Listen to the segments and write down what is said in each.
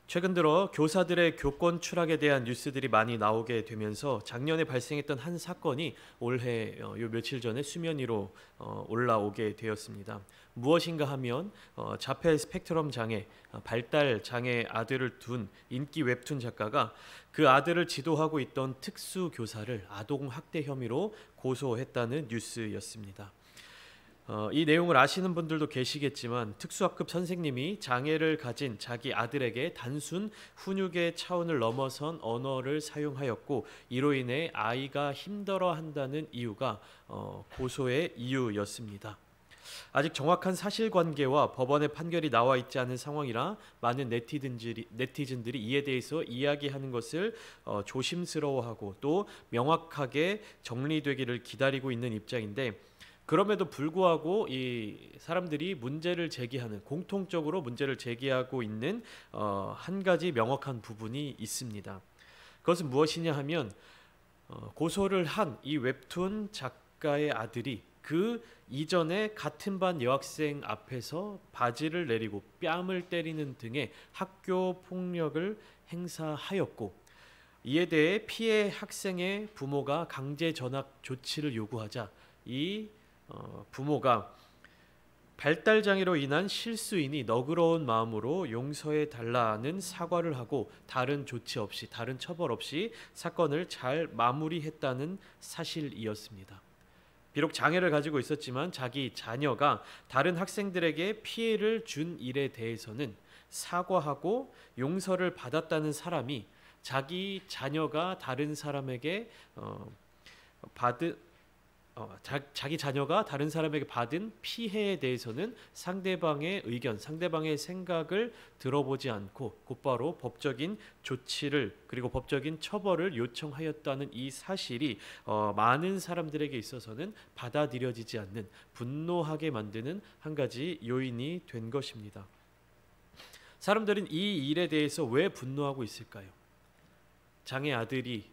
최근 들어 교사들의 교권 추락에 대한 뉴스들이 많이 나오게 되면서 작년에 발생했던 한 사건이 올해 요 며칠 전에 수면 위로 올라오게 되었습니다. 무엇인가 하면 자폐 스펙트럼 장애, 발달 장애 아들을 둔 인기 웹툰 작가가 그 아들을 지도하고 있던 특수 교사를 아동 학대 혐의로 고소했다는 뉴스였습니다. 이 내용을 아시는 분들도 계시겠지만 특수학급 선생님이 장애를 가진 자기 아들에게 단순 훈육의 차원을 넘어선 언어를 사용하였고 이로 인해 아이가 힘들어한다는 이유가 고소의 이유였습니다. 아직 정확한 사실관계와 법원의 판결이 나와 있지 않은 상황이라 많은 네티즌들이 이에 대해서 이야기하는 것을 조심스러워하고 또 명확하게 정리되기를 기다리고 있는 입장인데, 그럼에도 불구하고 이 사람들이 문제를 제기하는, 공통적으로 문제를 제기하고 있는 한 가지 명확한 부분이 있습니다. 그것은 무엇이냐 하면 고소를 한 이 웹툰 작가의 아들이 그 이전에 같은 반 여학생 앞에서 바지를 내리고 뺨을 때리는 등의 학교 폭력을 행사하였고, 이에 대해 피해 학생의 부모가 강제 전학 조치를 요구하자 이 부모가 발달 장애로 인한 실수이니 너그러운 마음으로 용서해 달라는 사과를 하고 다른 조치 없이, 다른 처벌 없이 사건을 잘 마무리했다는 사실이었습니다. 비록 장애를 가지고 있었지만 자기 자녀가 다른 학생들에게 피해를 준 일에 대해서는 사과하고 용서를 받았다는 사람이 자기 자녀가 다른 사람에게 자기 자녀가 다른 사람에게 받은 피해에 대해서는 상대방의 의견, 상대방의 생각을 들어보지 않고 곧바로 법적인 조치를, 그리고 법적인 처벌을 요청하였다는 이 사실이 많은 사람들에게 있어서는 받아들여지지 않는, 분노하게 만드는 한 가지 요인이 된 것입니다. 사람들은 이 일에 대해서 왜 분노하고 있을까요? 장애 아들이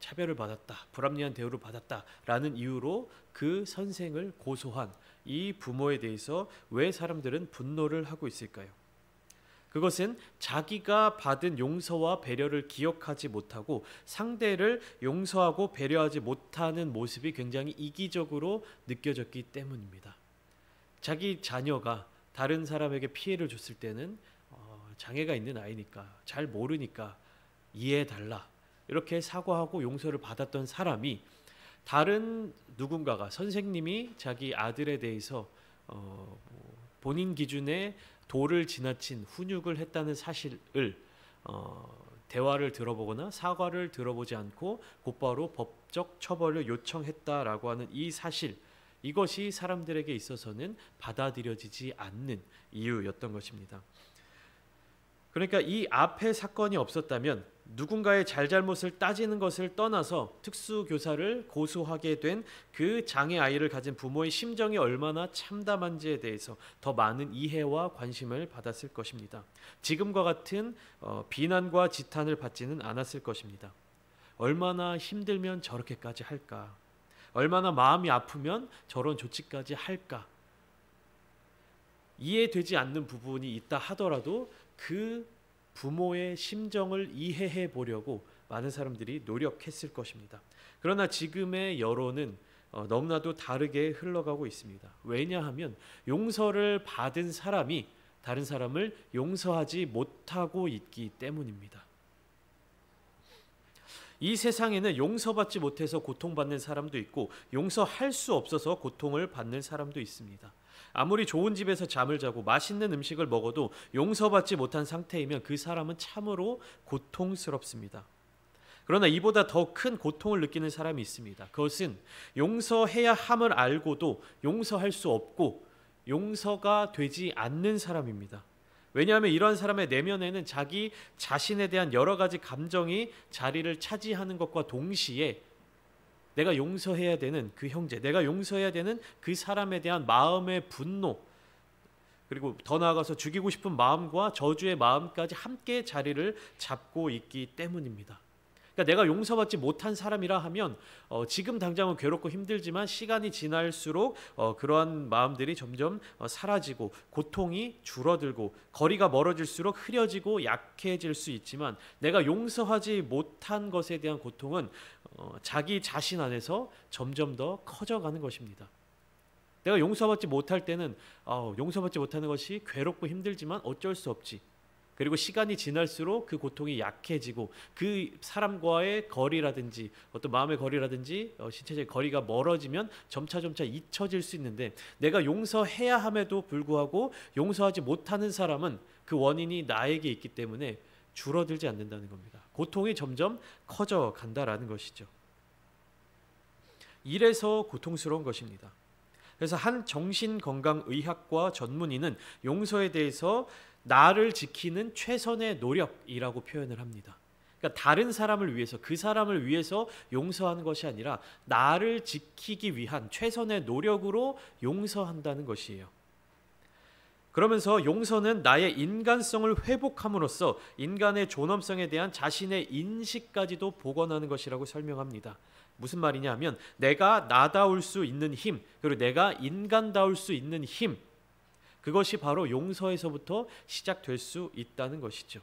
차별을 받았다, 불합리한 대우를 받았다라는 이유로 그 선생을 고소한 이 부모에 대해서 왜 사람들은 분노를 하고 있을까요? 그것은 자기가 받은 용서와 배려를 기억하지 못하고 상대를 용서하고 배려하지 못하는 모습이 굉장히 이기적으로 느껴졌기 때문입니다. 자기 자녀가 다른 사람에게 피해를 줬을 때는 장애가 있는 아이니까, 잘 모르니까 이해해달라, 이렇게 사과하고 용서를 받았던 사람이 다른 누군가가, 선생님이 자기 아들에 대해서 본인 기준의 도를 지나친 훈육을 했다는 사실을 대화를 들어보거나 사과를 들어보지 않고 곧바로 법적 처벌을 요청했다라고 하는 이 사실, 이것이 사람들에게 있어서는 받아들여지지 않는 이유였던 것입니다. 그러니까 이 앞에 사건이 없었다면 누군가의 잘잘못을 따지는 것을 떠나서 특수교사를 고소하게 된 그 장애 아이를 가진 부모의 심정이 얼마나 참담한지에 대해서 더 많은 이해와 관심을 받았을 것입니다. 지금과 같은 비난과 지탄을 받지는 않았을 것입니다. 얼마나 힘들면 저렇게까지 할까? 얼마나 마음이 아프면 저런 조치까지 할까? 이해되지 않는 부분이 있다 하더라도 그 부모의 심정을 이해해 보려고 많은 사람들이 노력했을 것입니다. 그러나 지금의 여론은 너무나도 다르게 흘러가고 있습니다. 왜냐하면 용서를 받은 사람이 다른 사람을 용서하지 못하고 있기 때문입니다. 이 세상에는 용서받지 못해서 고통받는 사람도 있고 용서할 수 없어서 고통을 받는 사람도 있습니다. 아무리 좋은 집에서 잠을 자고 맛있는 음식을 먹어도 용서받지 못한 상태이면 그 사람은 참으로 고통스럽습니다. 그러나 이보다 더 큰 고통을 느끼는 사람이 있습니다. 그것은 용서해야 함을 알고도 용서할 수 없고 용서가 되지 않는 사람입니다. 왜냐하면 이러한 사람의 내면에는 자기 자신에 대한 여러 가지 감정이 자리를 차지하는 것과 동시에 내가 용서해야 되는 그 형제, 내가 용서해야 되는 그 사람에 대한 마음의 분노, 그리고 더 나아가서 죽이고 싶은 마음과 저주의 마음까지 함께 자리를 잡고 있기 때문입니다. 그러니까 내가 용서받지 못한 사람이라 하면 지금 당장은 괴롭고 힘들지만 시간이 지날수록 그러한 마음들이 점점 사라지고 고통이 줄어들고 거리가 멀어질수록 흐려지고 약해질 수 있지만, 내가 용서하지 못한 것에 대한 고통은 자기 자신 안에서 점점 더 커져가는 것입니다. 내가 용서받지 못할 때는 용서받지 못하는 것이 괴롭고 힘들지만 어쩔 수 없지. 그리고 시간이 지날수록 그 고통이 약해지고 그 사람과의 거리라든지 어떤 마음의 거리라든지 신체적인 거리가 멀어지면 점차 잊혀질 수 있는데, 내가 용서해야 함에도 불구하고 용서하지 못하는 사람은 그 원인이 나에게 있기 때문에 줄어들지 않는다는 겁니다. 고통이 점점 커져 간다라는 것이죠. 이래서 고통스러운 것입니다. 그래서 한 정신건강의학과 전문의는 용서에 대해서 나를 지키는 최선의 노력이라고 표현을 합니다. 그러니까 다른 사람을 위해서, 그 사람을 위해서 용서하는 것이 아니라 나를 지키기 위한 최선의 노력으로 용서한다는 것이에요. 그러면서 용서는 나의 인간성을 회복함으로써 인간의 존엄성에 대한 자신의 인식까지도 복원하는 것이라고 설명합니다. 무슨 말이냐 하면, 내가 나다울 수 있는 힘, 그리고 내가 인간다울 수 있는 힘, 그것이 바로 용서에서부터 시작될 수 있다는 것이죠.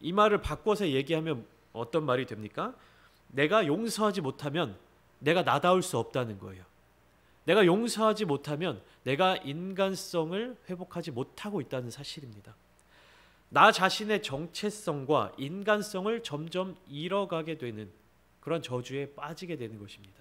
이 말을 바꿔서 얘기하면 어떤 말이 됩니까? 내가 용서하지 못하면 내가 나다울 수 없다는 거예요. 내가 용서하지 못하면 내가 인간성을 회복하지 못하고 있다는 사실입니다. 나 자신의 정체성과 인간성을 점점 잃어가게 되는 그런 저주에 빠지게 되는 것입니다.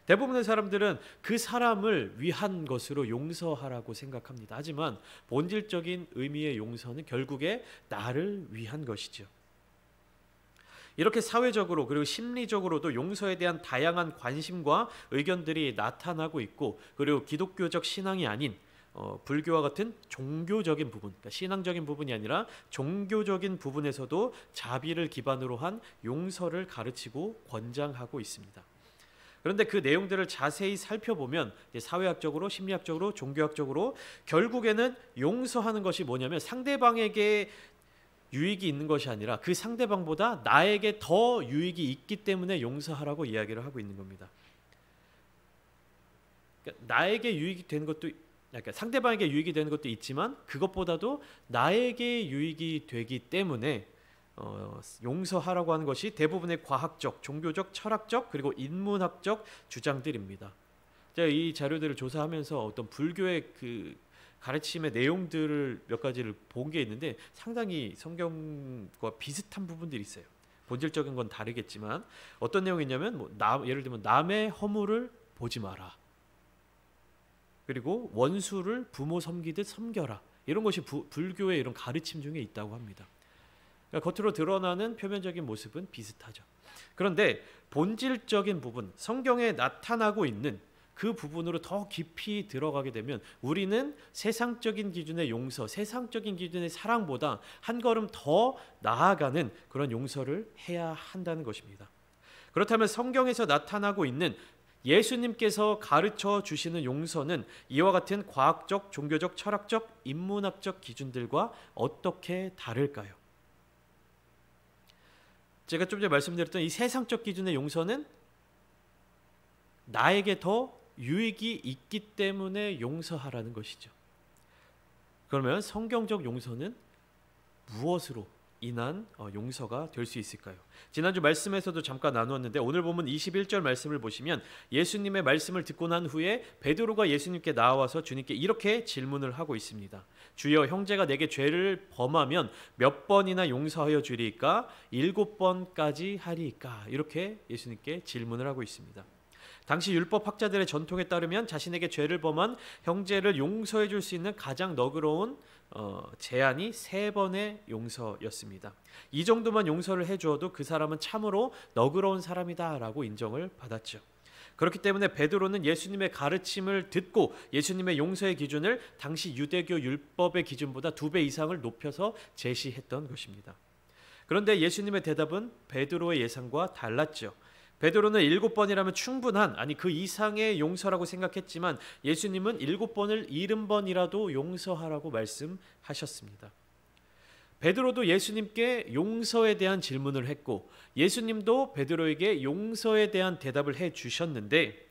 대부분의 사람들은 그 사람을 위한 것으로 용서하라고 생각합니다. 하지만 본질적인 의미의 용서는 결국에 나를 위한 것이죠. 이렇게 사회적으로 그리고 심리적으로도 용서에 대한 다양한 관심과 의견들이 나타나고 있고, 그리고 기독교적 신앙이 아닌 불교와 같은 종교적인 부분, 그러니까 신앙적인 부분이 아니라 종교적인 부분에서도 자비를 기반으로 한 용서를 가르치고 권장하고 있습니다. 그런데 그 내용들을 자세히 살펴보면 사회학적으로, 심리학적으로, 종교학적으로 결국에는 용서하는 것이 뭐냐면 상대방에게 유익이 있는 것이 아니라 그 상대방보다 나에게 더 유익이 있기 때문에 용서하라고 이야기를 하고 있는 겁니다. 그러니까 나에게 유익이 되는 것도, 그러니까 상대방에게 유익이 되는 것도 있지만 그것보다도 나에게 유익이 되기 때문에 용서하라고 하는 것이 대부분의 과학적, 종교적, 철학적, 그리고 인문학적 주장들입니다. 제가 이 자료들을 조사하면서 어떤 불교의 그 가르침의 내용들을 몇 가지를 본 게 있는데 상당히 성경과 비슷한 부분들이 있어요. 본질적인 건 다르겠지만 어떤 내용이냐면 예를 들면 남의 허물을 보지 마라. 그리고 원수를 부모 섬기듯 섬겨라. 이런 것이 불교의 이런 가르침 중에 있다고 합니다. 그러니까 겉으로 드러나는 표면적인 모습은 비슷하죠. 그런데 본질적인 부분, 성경에 나타나고 있는 그 부분으로 더 깊이 들어가게 되면 우리는 세상적인 기준의 용서, 세상적인 기준의 사랑보다 한 걸음 더 나아가는 그런 용서를 해야 한다는 것입니다. 그렇다면 성경에서 나타나고 있는 예수님께서 가르쳐 주시는 용서는 이와 같은 과학적, 종교적, 철학적, 인문학적 기준들과 어떻게 다를까요? 제가 좀 전에 말씀드렸던 이 세상적 기준의 용서는 나에게 더 유익이 있기 때문에 용서하라는 것이죠. 그러면 성경적 용서는 무엇으로 인한 용서가 될 수 있을까요? 지난주 말씀에서도 잠깐 나누었는데 오늘 보면 21절 말씀을 보시면 예수님의 말씀을 듣고 난 후에 베드로가 예수님께 나와서 주님께 이렇게 질문을 하고 있습니다. 주여, 형제가 내게 죄를 범하면 몇 번이나 용서하여 주리이까? 7번까지 하리이까? 이렇게 예수님께 질문을 하고 있습니다. 당시 율법학자들의 전통에 따르면 자신에게 죄를 범한 형제를 용서해 줄 수 있는 가장 너그러운 제한이 3번의 용서였습니다. 이 정도만 용서를 해주어도 그 사람은 참으로 너그러운 사람이다라고 인정을 받았죠. 그렇기 때문에 베드로는 예수님의 가르침을 듣고 예수님의 용서의 기준을 당시 유대교 율법의 기준보다 2배 이상을 높여서 제시했던 것입니다. 그런데 예수님의 대답은 베드로의 예상과 달랐죠. 베드로는 7번이라면 충분한, 아니 그 이상의 용서라고 생각했지만 예수님은 7번을 70번이라도 용서하라고 말씀하셨습니다. 베드로도 예수님께 용서에 대한 질문을 했고 예수님도 베드로에게 용서에 대한 대답을 해 주셨는데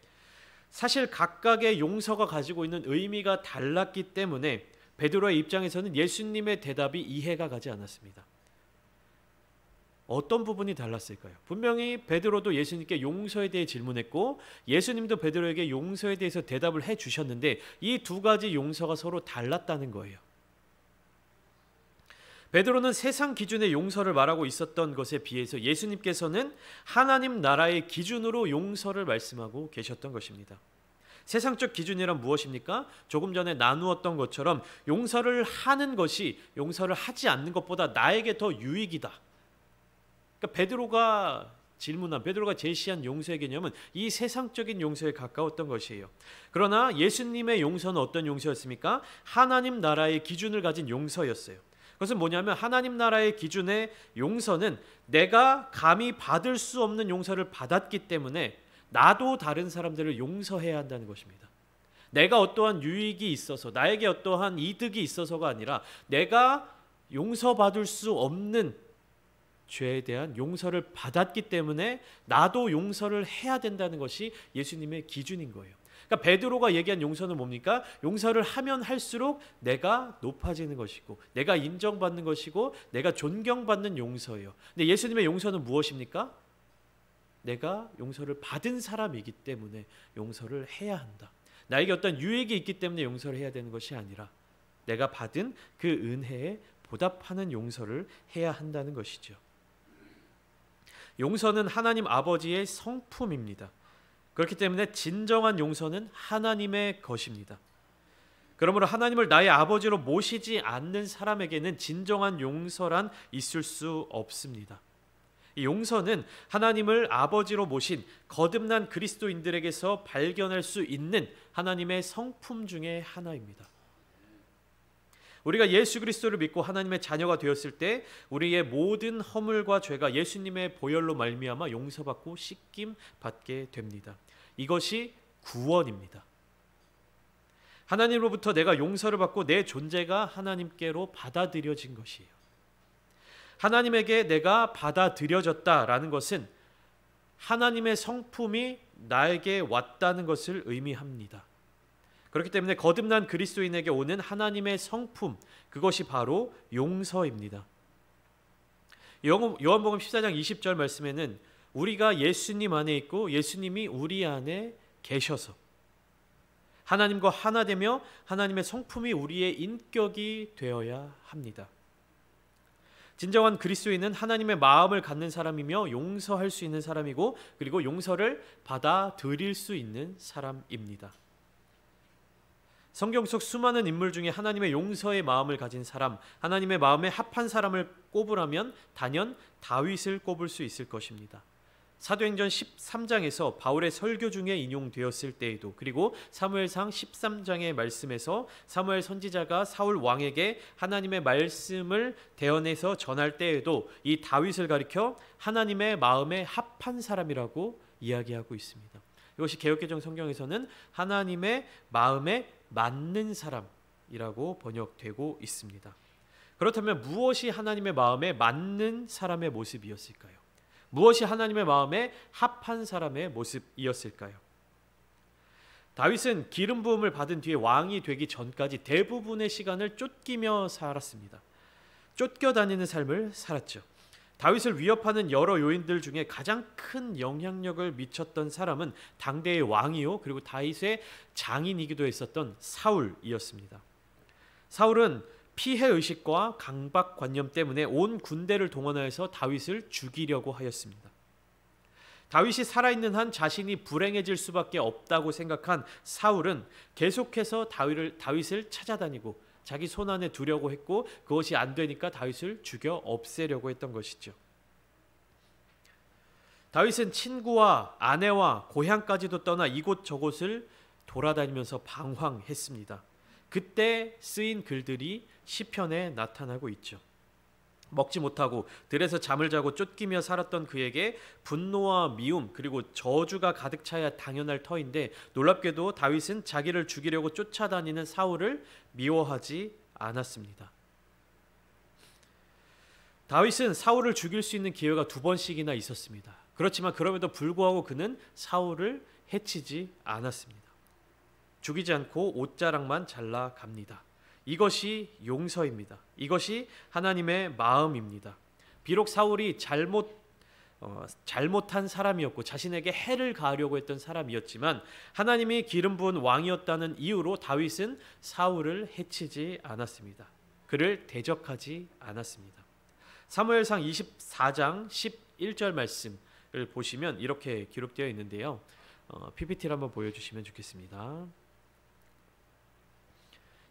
사실 각각의 용서가 가지고 있는 의미가 달랐기 때문에 베드로의 입장에서는 예수님의 대답이 이해가 가지 않았습니다. 어떤 부분이 달랐을까요? 분명히 베드로도 예수님께 용서에 대해 질문했고 예수님도 베드로에게 용서에 대해서 대답을 해 주셨는데 이 두 가지 용서가 서로 달랐다는 거예요. 베드로는 세상 기준의 용서를 말하고 있었던 것에 비해서 예수님께서는 하나님 나라의 기준으로 용서를 말씀하고 계셨던 것입니다. 세상적 기준이란 무엇입니까? 조금 전에 나누었던 것처럼 용서를 하는 것이 용서를 하지 않는 것보다 나에게 더 유익이다. 그러니까 베드로가 제시한 용서의 개념은 이 세상적인 용서에 가까웠던 것이에요. 그러나 예수님의 용서는 어떤 용서였습니까? 하나님 나라의 기준을 가진 용서였어요. 그것은 뭐냐면 하나님 나라의 기준의 용서는 내가 감히 받을 수 없는 용서를 받았기 때문에 나도 다른 사람들을 용서해야 한다는 것입니다. 내가 어떠한 유익이 있어서 나에게 어떠한 이득이 있어서가 아니라 내가 용서받을 수 없는 죄에 대한 용서를 받았기 때문에 나도 용서를 해야 된다는 것이 예수님의 기준인 거예요. 그러니까 베드로가 얘기한 용서는 뭡니까? 용서를 하면 할수록 내가 높아지는 것이고 내가 인정받는 것이고 내가 존경받는 용서예요. 근데 예수님의 용서는 무엇입니까? 내가 용서를 받은 사람이기 때문에 용서를 해야 한다. 나에게 어떤 유익이 있기 때문에 용서를 해야 되는 것이 아니라 내가 받은 그 은혜에 보답하는 용서를 해야 한다는 것이죠. 용서는 하나님 아버지의 성품입니다. 그렇기 때문에 진정한 용서는 하나님의 것입니다. 그러므로 하나님을 나의 아버지로 모시지 않는 사람에게는 진정한 용서란 있을 수 없습니다. 이 용서는 하나님을 아버지로 모신 거듭난 그리스도인들에게서 발견할 수 있는 하나님의 성품 중에 하나입니다. 우리가 예수 그리스도를 믿고 하나님의 자녀가 되었을 때 우리의 모든 허물과 죄가 예수님의 보혈로 말미암아 용서받고 씻김 받게 됩니다. 이것이 구원입니다. 하나님으로부터 내가 용서를 받고 내 존재가 하나님께로 받아들여진 것이에요. 하나님에게 내가 받아들여졌다라는 것은 하나님의 성품이 나에게 왔다는 것을 의미합니다. 그렇기 때문에 거듭난 그리스도인에게 오는 하나님의 성품, 그것이 바로 용서입니다. 요한복음 14장 20절 말씀에는 우리가 예수님 안에 있고 예수님이 우리 안에 계셔서 하나님과 하나 되며 하나님의 성품이 우리의 인격이 되어야 합니다. 진정한 그리스도인은 하나님의 마음을 갖는 사람이며 용서할 수 있는 사람이고 그리고 용서를 받아들일 수 있는 사람입니다. 성경 속 수많은 인물 중에 하나님의 용서의 마음을 가진 사람, 하나님의 마음에 합한 사람을 꼽으라면 단연 다윗을 꼽을 수 있을 것입니다. 사도행전 13장에서 바울의 설교 중에 인용되었을 때에도 그리고 사무엘상 13장의 말씀에서 사무엘 선지자가 사울 왕에게 하나님의 말씀을 대언해서 전할 때에도 이 다윗을 가리켜 하나님의 마음에 합한 사람이라고 이야기하고 있습니다. 이것이 개역개정 성경에서는 하나님의 마음에 맞는 사람이라고 번역되고 있습니다. 그렇다면 무엇이 하나님의 마음에 맞는 사람의 모습이었을까요? 무엇이 하나님의 마음에 합한 사람의 모습이었을까요? 다윗은 기름 부음을 받은 뒤에 왕이 되기 전까지 대부분의 시간을 쫓기며 살았습니다. 쫓겨다니는 삶을 살았죠. 다윗을 위협하는 여러 요인들 중에 가장 큰 영향력을 미쳤던 사람은 당대의 왕이요 그리고 다윗의 장인이기도 했었던 사울이었습니다. 사울은 피해의식과 강박관념 때문에 온 군대를 동원하여서 다윗을 죽이려고 하였습니다. 다윗이 살아있는 한 자신이 불행해질 수밖에 없다고 생각한 사울은 계속해서 다윗을 찾아다니고 자기 손안에 두려고 했고 그것이 안 되니까 다윗을 죽여 없애려고 했던 것이죠. 다윗은 친구와 아내와 고향까지도 떠나 이곳저곳을 돌아다니면서 방황했습니다. 그때 쓰인 글들이 시편에 나타나고 있죠. 먹지 못하고 들에서 잠을 자고 쫓기며 살았던 그에게 분노와 미움 그리고 저주가 가득 차야 당연할 터인데 놀랍게도 다윗은 자기를 죽이려고 쫓아다니는 사울을 미워하지 않았습니다. 다윗은 사울을 죽일 수 있는 기회가 두 번씩이나 있었습니다. 그렇지만 그럼에도 불구하고 그는 사울을 해치지 않았습니다. 죽이지 않고 옷자락만 잘라 갑니다. 이것이 용서입니다. 이것이 하나님의 마음입니다. 비록 사울이 잘못한 사람이었고 자신에게 해를 가하려고 했던 사람이었지만 하나님이 기름 부은 왕이었다는 이유로 다윗은 사울을 해치지 않았습니다. 그를 대적하지 않았습니다. 사무엘상 24장 11절 말씀을 보시면 이렇게 기록되어 있는데요. PPT를 한번 보여주시면 좋겠습니다.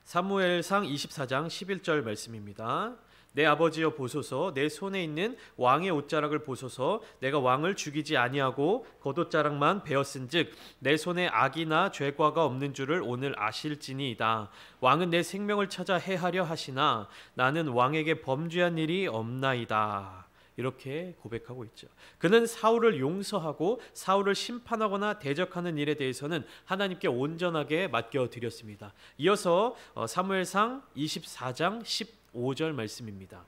사무엘상 24장 11절 말씀입니다. 내 아버지여 보소서, 내 손에 있는 왕의 옷자락을 보소서. 내가 왕을 죽이지 아니하고 겉옷자락만 베었은즉 내 손에 악이나 죄과가 없는 줄을 오늘 아실지니이다. 왕은 내 생명을 찾아 해하려 하시나 나는 왕에게 범죄한 일이 없나이다. 이렇게 고백하고 있죠. 그는 사울을 용서하고 사울을 심판하거나 대적하는 일에 대해서는 하나님께 온전하게 맡겨드렸습니다. 이어서 사무엘상 24장 15절 말씀입니다.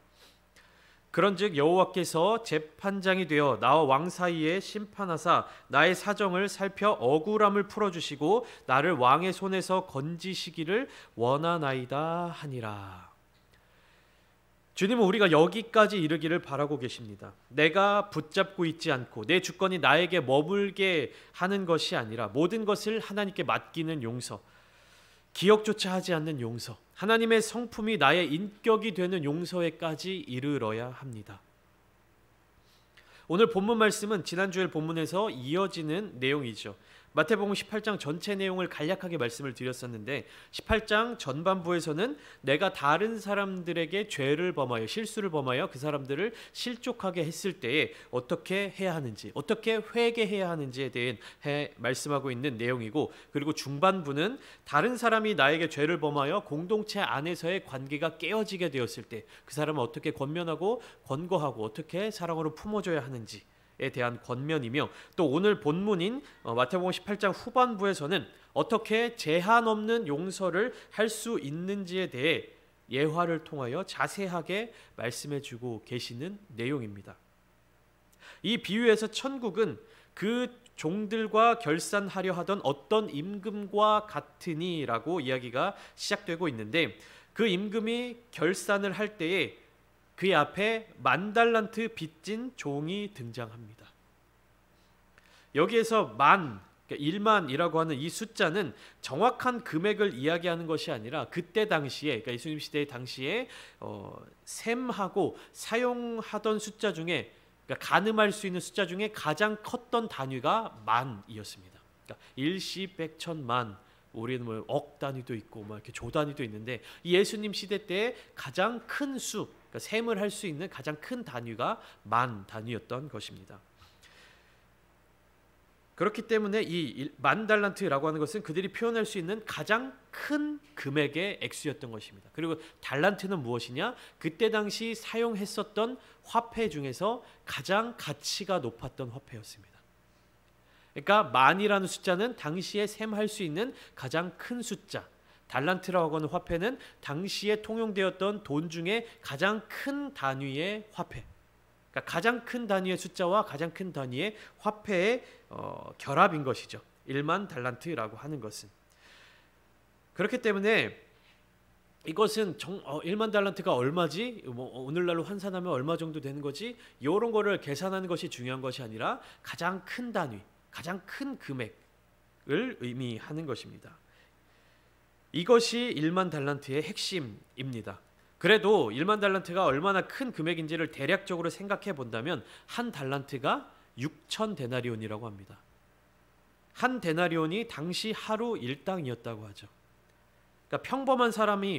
그런즉 여호와께서 재판장이 되어 나와 왕 사이에 심판하사 나의 사정을 살펴 억울함을 풀어주시고 나를 왕의 손에서 건지시기를 원하나이다 하니라. 주님은 우리가 여기까지 이르기를 바라고 계십니다. 내가 붙잡고 있지 않고 내 주권이 나에게 머물게 하는 것이 아니라 모든 것을 하나님께 맡기는 용서, 기억조차 하지 않는 용서, 하나님의 성품이 나의 인격이 되는 용서에까지 이르러야 합니다. 오늘 본문 말씀은 지난주일 본문에서 이어지는 내용이죠. 마태복음 18장 전체 내용을 간략하게 말씀을 드렸었는데 18장 전반부에서는 내가 다른 사람들에게 죄를 범하여 실수를 범하여 그 사람들을 실족하게 했을 때에 어떻게 해야 하는지, 어떻게 회개해야 하는지에 대해 말씀하고 있는 내용이고, 그리고 중반부는 다른 사람이 나에게 죄를 범하여 공동체 안에서의 관계가 깨어지게 되었을 때 그 사람은 어떻게 권면하고 권고하고 어떻게 사랑으로 품어줘야 하는지 에 대한 권면이며, 또 오늘 본문인 마태복음 18장 후반부에서는 어떻게 제한 없는 용서를 할 수 있는지에 대해 예화를 통하여 자세하게 말씀해 주고 계시는 내용입니다. 이 비유에서 천국은 그 종들과 결산하려 하던 어떤 임금과 같으니라고 이야기가 시작되고 있는데, 그 임금이 결산을 할 때에 그의 앞에 10,000달란트 빚진 종이 등장합니다. 여기에서 그러니까 1만이라고 하는 이 숫자는 정확한 금액을 이야기하는 것이 아니라 그때 당시에, 그러니까 예수님 시대 당시에 셈하고 사용하던 숫자 중에, 그러니까 가늠할 수 있는 숫자 중에 가장 컸던 단위가 만이었습니다. 그러니까 일시, 백천만, 우리는 뭐 억 단위도 있고 막 이렇게 조 단위도 있는데, 예수님 시대 때 가장 큰 수, 그러니까 셈을 할 수 있는 가장 큰 단위가 만 단위였던 것입니다. 그렇기 때문에 이 10,000달란트라고 하는 것은 그들이 표현할 수 있는 가장 큰 금액의 액수였던 것입니다. 그리고 달란트는 무엇이냐? 그때 당시 사용했었던 화폐 중에서 가장 가치가 높았던 화폐였습니다. 그러니까 만이라는 숫자는 당시에 셈할 수 있는 가장 큰 숫자, 달란트라고 하는 화폐는 당시에 통용되었던 돈 중에 가장 큰 단위의 화폐, 그러니까 가장 큰 단위의 숫자와 가장 큰 단위의 화폐의 결합인 것이죠. 10,000달란트라고 하는 것은. 그렇기 때문에 이것은 10,000달란트가 얼마지? 오늘날로 환산하면 얼마 정도 되는 거지? 이런 거를 계산하는 것이 중요한 것이 아니라 가장 큰 단위, 가장 큰 금액을 의미하는 것입니다. 이것이 10,000달란트의 핵심입니다. 그래도 10,000달란트가 얼마나 큰 금액인지를 대략적으로 생각해 본다면 한 달란트가 6,000데나리온이라고 합니다. 한 데나리온이 당시 하루 일당이었다고 하죠. 그러니까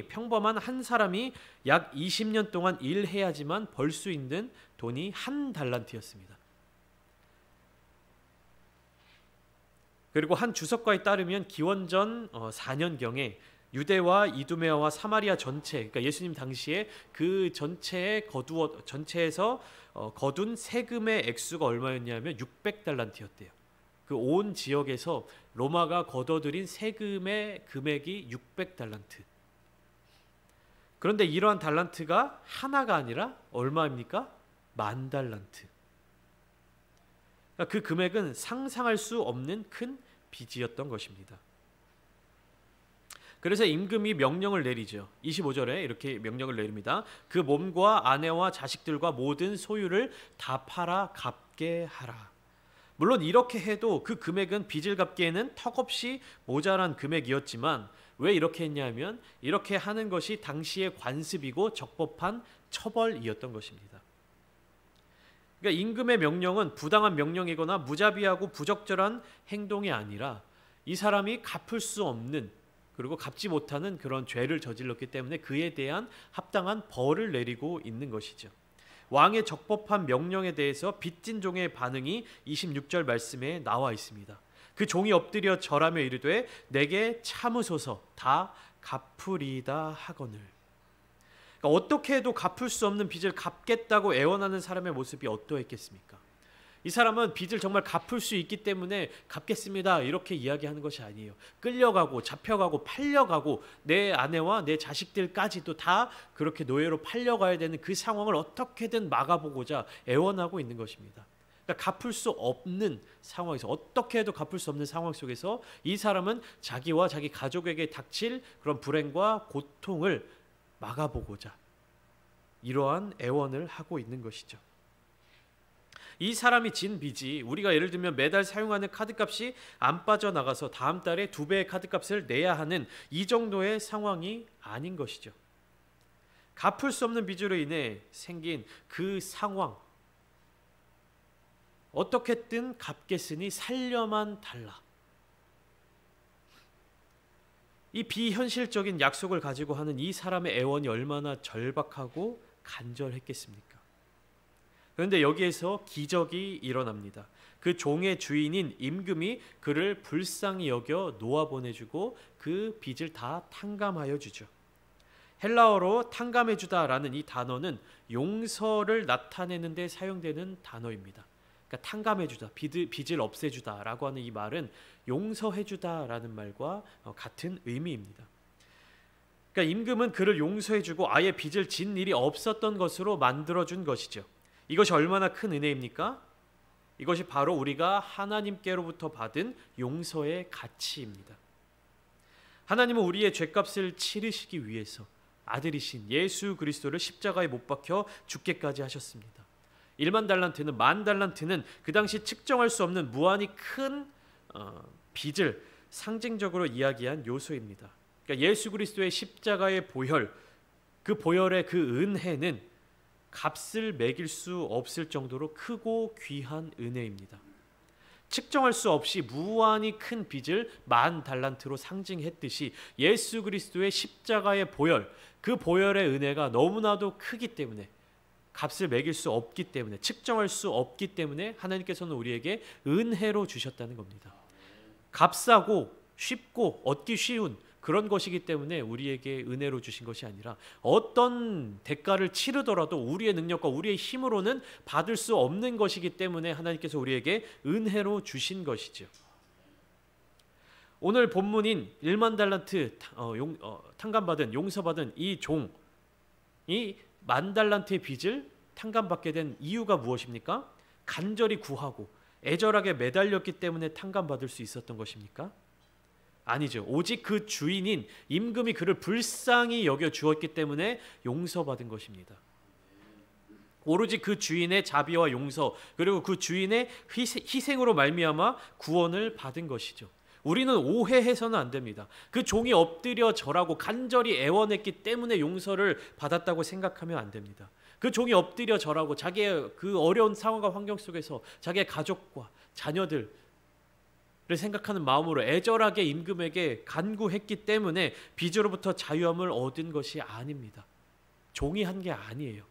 평범한 한 사람이 약 20년 동안 일해야지만 벌 수 있는 돈이 한 달란트였습니다. 그리고 한 주석가에 따르면 기원전 4년경에 유대와 이두메아와 사마리아 전체, 그러니까 예수님 당시에 그 전체에서 거둔 세금의 액수가 얼마였냐면 600달란트였대요. 그 온 지역에서 로마가 걷어들인 세금의 금액이 600달란트. 그런데 이러한 달란트가 하나가 아니라 얼마입니까? 10,000달란트. 그 금액은 상상할 수 없는 큰 빚이었던 것입니다. 그래서 임금이 명령을 내리죠. 25절에 이렇게 명령을 내립니다. 그 몸과 아내와 자식들과 모든 소유를 다 팔아 갚게 하라. 물론 이렇게 해도 그 금액은 빚을 갚기에는 턱없이 모자란 금액이었지만 왜 이렇게 했냐면 이렇게 하는 것이 당시의 관습이고 적법한 처벌이었던 것입니다. 그러니까 임금의 명령은 부당한 명령이거나 무자비하고 부적절한 행동이 아니라 이 사람이 갚을 수 없는 그리고 갚지 못하는 그런 죄를 저질렀기 때문에 그에 대한 합당한 벌을 내리고 있는 것이죠. 왕의 적법한 명령에 대해서 빚진 종의 반응이 26절 말씀에 나와 있습니다. 그 종이 엎드려 절하며 이르되 내게 참으소서 다 갚으리다 하거늘. 그러니까 어떻게 해도 갚을 수 없는 빚을 갚겠다고 애원하는 사람의 모습이 어떠했겠습니까? 이 사람은 빚을 정말 갚을 수 있기 때문에 갚겠습니다 이렇게 이야기하는 것이 아니에요. 끌려가고 잡혀가고 팔려가고 내 아내와 내 자식들까지도 다 그렇게 노예로 팔려가야 되는 그 상황을 어떻게든 막아보고자 애원하고 있는 것입니다. 그러니까 갚을 수 없는 상황에서 어떻게 해도 갚을 수 없는 상황 속에서 이 사람은 자기와 자기 가족에게 닥칠 그런 불행과 고통을 막아보고자 이러한 애원을 하고 있는 것이죠. 이 사람이 진 빚이 우리가 예를 들면 매달 사용하는 카드값이 안 빠져나가서 다음 달에 2배의 카드값을 내야 하는 이 정도의 상황이 아닌 것이죠. 갚을 수 없는 빚으로 인해 생긴 그 상황, 어떻게든 갚겠으니 살려만 달라. 이 비현실적인 약속을 가지고 하는 이 사람의 애원이 얼마나 절박하고 간절했겠습니까? 그런데 여기에서 기적이 일어납니다. 그 종의 주인인 임금이 그를 불쌍히 여겨 놓아보내주고 그 빚을 다 탕감하여 주죠. 헬라어로 탕감해주다라는 이 단어는 용서를 나타내는 데 사용되는 단어입니다. 그러니까 탕감해주다, 빚을 없애주다라고 하는 이 말은 용서해주다라는 말과 같은 의미입니다. 그러니까 임금은 그를 용서해주고 아예 빚을 진 일이 없었던 것으로 만들어준 것이죠. 이것이 얼마나 큰 은혜입니까? 이것이 바로 우리가 하나님께로부터 받은 용서의 가치입니다. 하나님은 우리의 죄값을 치르시기 위해서 아들이신 예수 그리스도를 십자가에 못 박혀 죽게까지 하셨습니다. 10,000달란트는 10,000달란트는 그 당시 측정할 수 없는 무한히 큰 빚을 상징적으로 이야기한 요소입니다. 그러니까 예수 그리스도의 십자가의 보혈, 그 보혈의 그 은혜는 값을 매길 수 없을 정도로 크고 귀한 은혜입니다. 측정할 수 없이 무한히 큰 빚을 10,000달란트로 상징했듯이 예수 그리스도의 십자가의 보혈, 그 보혈의 은혜가 너무나도 크기 때문에 값을 매길 수 없기 때문에 측정할 수 없기 때문에 하나님께서는 우리에게 은혜로 주셨다는 겁니다. 값싸고 쉽고 얻기 쉬운 그런 것이기 때문에 우리에게 은혜로 주신 것이 아니라 어떤 대가를 치르더라도 우리의 능력과 우리의 힘으로는 받을 수 없는 것이기 때문에 하나님께서 우리에게 은혜로 주신 것이죠. 오늘 본문인 10,000달란트 탕감받은 용서받은 이 종이 10,000달란트의 빚을 탕감받게 된 이유가 무엇입니까? 간절히 구하고 애절하게 매달렸기 때문에 탕감받을 수 있었던 것입니까? 아니죠. 오직 그 주인인 임금이 그를 불쌍히 여겨 주었기 때문에 용서받은 것입니다. 오로지 그 주인의 자비와 용서 그리고 그 주인의 희생으로 말미암아 구원을 받은 것이죠. 우리는 오해해서는 안 됩니다. 그 종이 엎드려 절하고 간절히 애원했기 때문에 용서를 받았다고 생각하면 안 됩니다. 그 종이 엎드려 절하고 자기의 그 어려운 상황과 환경 속에서 자기의 가족과 자녀들 를 생각하는 마음으로 애절하게 임금에게 간구했기 때문에 빚으로부터 자유함을 얻은 것이 아닙니다. 종이 한 게 아니에요.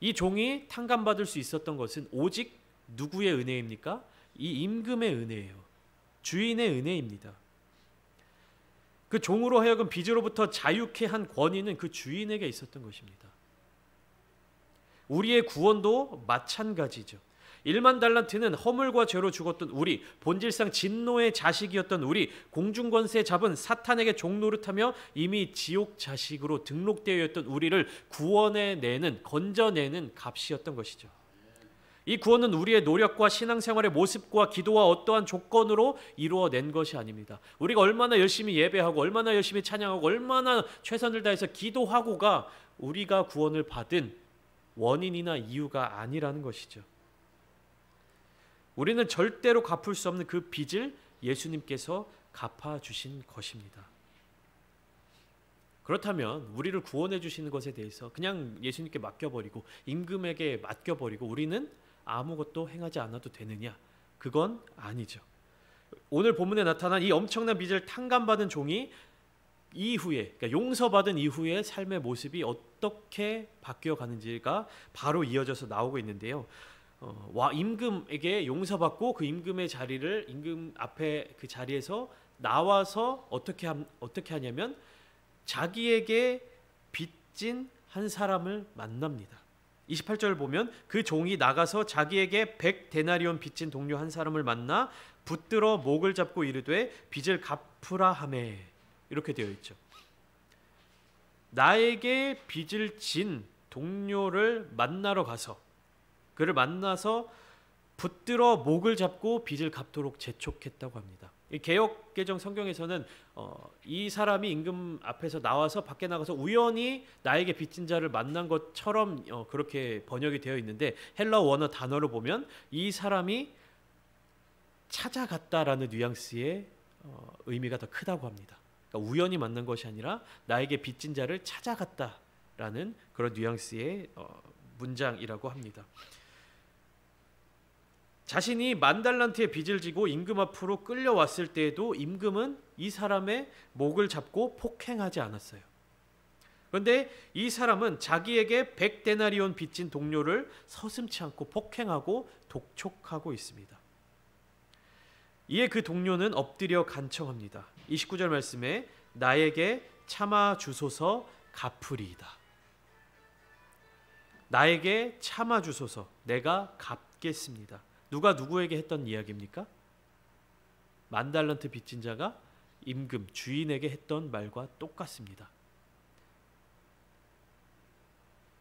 이 종이 탕감받을 수 있었던 것은 오직 누구의 은혜입니까? 이 임금의 은혜예요. 주인의 은혜입니다. 그 종으로 하여금 빚으로부터 자유케 한 권위는 그 주인에게 있었던 것입니다. 우리의 구원도 마찬가지죠. 1만 달란트는 허물과 죄로 죽었던 우리, 본질상 진노의 자식이었던 우리, 공중권세 잡은 사탄에게 종노릇하며 이미 지옥 자식으로 등록되어 있던 우리를 구원해내는, 건져내는 값이었던 것이죠. 이 구원은 우리의 노력과 신앙생활의 모습과 기도와 어떠한 조건으로 이루어낸 것이 아닙니다. 우리가 얼마나 열심히 예배하고 얼마나 열심히 찬양하고 얼마나 최선을 다해서 기도하고가 우리가 구원을 받은 원인이나 이유가 아니라는 것이죠. 우리는 절대로 갚을 수 없는 그 빚을 예수님께서 갚아주신 것입니다. 그렇다면 우리를 구원해 주시는 것에 대해서 그냥 예수님께 맡겨버리고 임금에게 맡겨버리고 우리는 아무것도 행하지 않아도 되느냐? 그건 아니죠. 오늘 본문에 나타난 이 엄청난 빚을 탕감받은 종이 이후에, 그러니까 용서받은 이후의 삶의 모습이 어떻게 바뀌어 가는지가 바로 이어져서 나오고 있는데요. 임금에게 용서받고 그 임금의 자리를 임금 앞에 그 자리에서 나와서 어떻게 하냐면 자기에게 빚진 한 사람을 만납니다. 28절을 보면 그 종이 나가서 자기에게 100데나리온 빚진 동료 한 사람을 만나 붙들어 목을 잡고 이르되 빚을 갚으라 하매, 이렇게 되어 있죠. 나에게 빚을 진 동료를 만나러 가서 그를 만나서 붙들어 목을 잡고 빚을 갚도록 재촉했다고 합니다. 이 개역개정 성경에서는 이 사람이 임금 앞에서 나와서 밖에 나가서 우연히 나에게 빚진 자를 만난 것처럼 그렇게 번역이 되어 있는데 헬라어 원어 단어로 보면 이 사람이 찾아갔다라는 뉘앙스의 의미가 더 크다고 합니다. 그러니까 우연히 만난 것이 아니라 나에게 빚진 자를 찾아갔다라는 그런 뉘앙스의 문장이라고 합니다. 자신이 10,000달란트의 빚을 지고 임금 앞으로 끌려왔을 때에도 임금은 이 사람의 목을 잡고 폭행하지 않았어요. 그런데 이 사람은 자기에게 100데나리온 빚진 동료를 서슴지 않고 폭행하고 독촉하고 있습니다. 이에 그 동료는 엎드려 간청합니다. 29절 말씀에 나에게 참아 주소서 갚으리이다. 나에게 참아 주소서, 내가 갚겠습니다. 누가 누구에게 했던 이야기입니까? 10,000달란트 빚진 자가 임금, 주인에게 했던 말과 똑같습니다.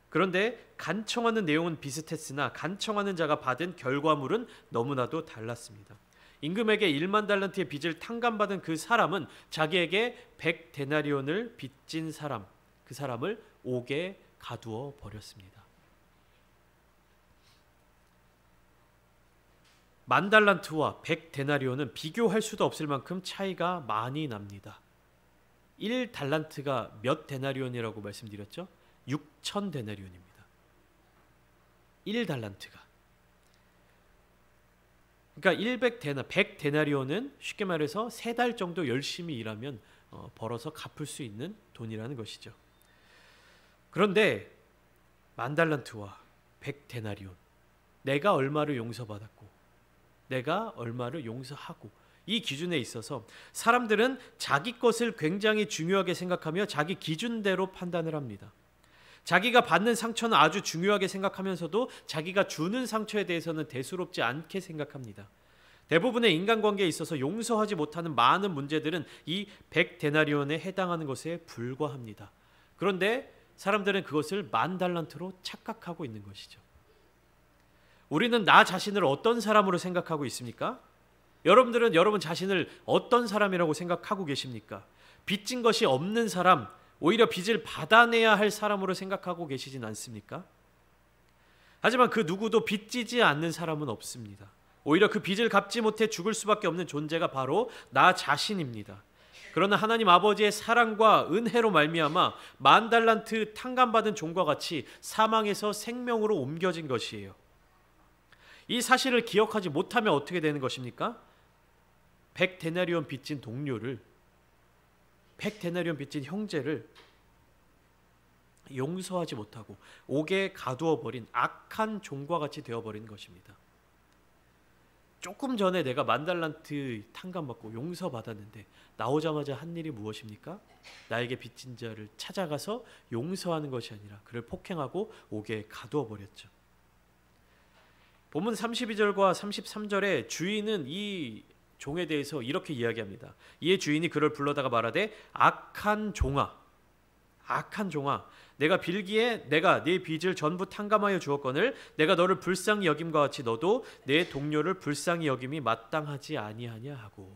그런데 간청하는 내용은 비슷했으나 간청하는 자가 받은 결과물은 너무나도 달랐습니다. 임금에게 10,000달란트의 빚을 탕감받은 그 사람은 자기에게 100데나리온을 빚진 사람, 그 사람을 옥에 가두어 버렸습니다. 10,000달란트와 100데나리온은 비교할 수도 없을 만큼 차이가 많이 납니다. 1달란트가 몇 데나리온이라고 말씀드렸죠? 6,000데나리온입니다. 1달란트가. 그러니까 100데나리온은 쉽게 말해서 3달 정도 열심히 일하면 벌어서 갚을 수 있는 돈이라는 것이죠. 그런데 10,000달란트와 100데나리온, 내가 얼마를 용서받았고 내가 얼마를 용서하고, 이 기준에 있어서 사람들은 자기 것을 굉장히 중요하게 생각하며 자기 기준대로 판단을 합니다. 자기가 받는 상처는 아주 중요하게 생각하면서도 자기가 주는 상처에 대해서는 대수롭지 않게 생각합니다. 대부분의 인간관계에 있어서 용서하지 못하는 많은 문제들은 이 100데나리온에 해당하는 것에 불과합니다. 그런데 사람들은 그것을 10,000달란트로 착각하고 있는 것이죠. 우리는 나 자신을 어떤 사람으로 생각하고 있습니까? 여러분들은 여러분 자신을 어떤 사람이라고 생각하고 계십니까? 빚진 것이 없는 사람, 오히려 빚을 받아내야 할 사람으로 생각하고 계시진 않습니까? 하지만 그 누구도 빚지지 않는 사람은 없습니다. 오히려 그 빚을 갚지 못해 죽을 수밖에 없는 존재가 바로 나 자신입니다. 그러나 하나님 아버지의 사랑과 은혜로 말미암아 10,000달란트 탕감받은 종과 같이 사망에서 생명으로 옮겨진 것이에요. 이 사실을 기억하지 못하면 어떻게 되는 것입니까? 100데나리온 빚진 동료를, 100데나리온 빚진 형제를 용서하지 못하고 옥에 가두어 버린 악한 종과 같이 되어버린 것입니다. 조금 전에 내가 10,000달란트 탕감받고 용서받았는데 나오자마자 한 일이 무엇입니까? 나에게 빚진 자를 찾아가서 용서하는 것이 아니라 그를 폭행하고 옥에 가두어 버렸죠. 본문 32절과 33절에 주인은 이 종에 대해서 이렇게 이야기합니다. 이에 주인이 그를 불러다가 말하되 악한 종아, 악한 종아, 내가 빌기에 내가 네 빚을 전부 탕감하여 주었거늘 내가 너를 불쌍히 여김과 같이 너도 내 동료를 불쌍히 여김이 마땅하지 아니하냐 하고.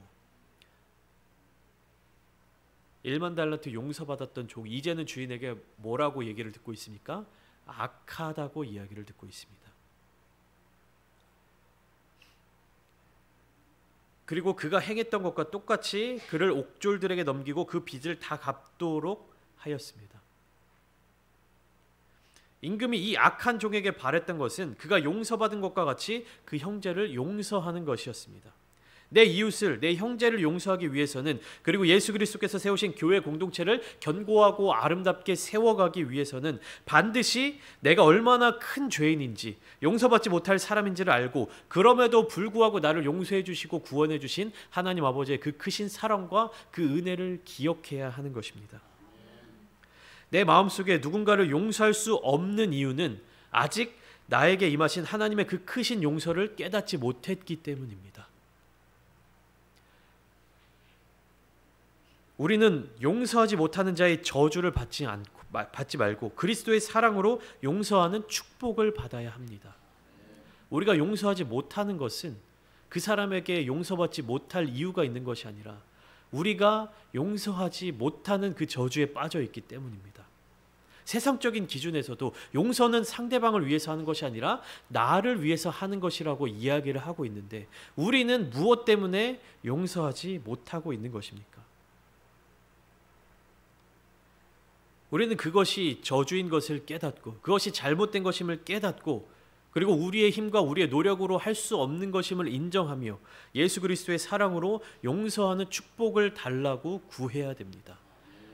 1만 달란트 용서받았던 종, 이제는 주인에게 뭐라고 얘기를 듣고 있습니까? 악하다고 이야기를 듣고 있습니다. 그리고 그가 행했던 것과 똑같이 그를 옥졸들에게 넘기고 그 빚을 다 갚도록 하였습니다. 임금이 이 악한 종에게 바랬던 것은 그가 용서받은 것과 같이 그 형제를 용서하는 것이었습니다. 내 이웃을, 내 형제를 용서하기 위해서는, 그리고 예수 그리스도께서 세우신 교회 공동체를 견고하고 아름답게 세워가기 위해서는 반드시 내가 얼마나 큰 죄인인지, 용서받지 못할 사람인지를 알고 그럼에도 불구하고 나를 용서해 주시고 구원해 주신 하나님 아버지의 그 크신 사랑과 그 은혜를 기억해야 하는 것입니다. 내 마음속에 누군가를 용서할 수 없는 이유는 아직 나에게 임하신 하나님의 그 크신 용서를 깨닫지 못했기 때문입니다. 우리는 용서하지 못하는 자의 저주를 받지 말고 그리스도의 사랑으로 용서하는 축복을 받아야 합니다. 우리가 용서하지 못하는 것은 그 사람에게 용서받지 못할 이유가 있는 것이 아니라 우리가 용서하지 못하는 그 저주에 빠져 있기 때문입니다. 세상적인 기준에서도 용서는 상대방을 위해서 하는 것이 아니라 나를 위해서 하는 것이라고 이야기를 하고 있는데, 우리는 무엇 때문에 용서하지 못하고 있는 것입니까? 우리는 그것이 저주인 것을 깨닫고 그것이 잘못된 것임을 깨닫고, 그리고 우리의 힘과 우리의 노력으로 할 수 없는 것임을 인정하며 예수 그리스도의 사랑으로 용서하는 축복을 달라고 구해야 됩니다.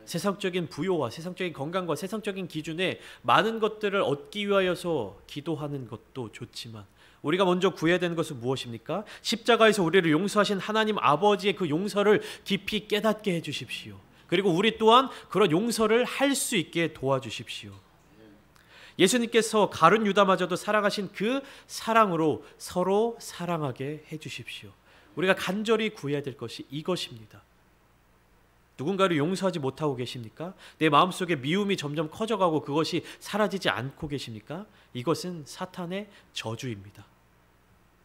세상적인 부요와 세상적인 건강과 세상적인 기준에 많은 것들을 얻기 위하여서 기도하는 것도 좋지만 우리가 먼저 구해야 되는 것은 무엇입니까? 십자가에서 우리를 용서하신 하나님 아버지의 그 용서를 깊이 깨닫게 해주십시오. 그리고 우리 또한 그런 용서를 할 수 있게 도와주십시오. 예수님께서 가룟 유다마저도 사랑하신 그 사랑으로 서로 사랑하게 해주십시오. 우리가 간절히 구해야 될 것이 이것입니다. 누군가를 용서하지 못하고 계십니까? 내 마음속에 미움이 점점 커져가고 그것이 사라지지 않고 계십니까? 이것은 사탄의 저주입니다.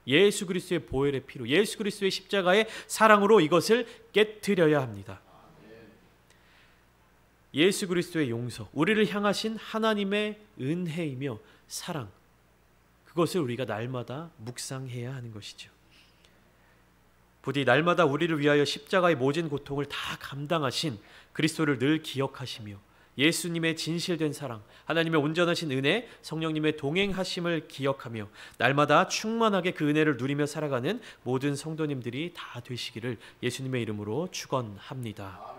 예수 그리스도의 보혈의 피로, 예수 그리스도의 십자가의 사랑으로 이것을 깨트려야 합니다. 예수 그리스도의 용서, 우리를 향하신 하나님의 은혜이며 사랑, 그것을 우리가 날마다 묵상해야 하는 것이죠. 부디 날마다 우리를 위하여 십자가의 모진 고통을 다 감당하신 그리스도를 늘 기억하시며 예수님의 진실된 사랑, 하나님의 온전하신 은혜, 성령님의 동행하심을 기억하며 날마다 충만하게 그 은혜를 누리며 살아가는 모든 성도님들이 다 되시기를 예수님의 이름으로 축원합니다.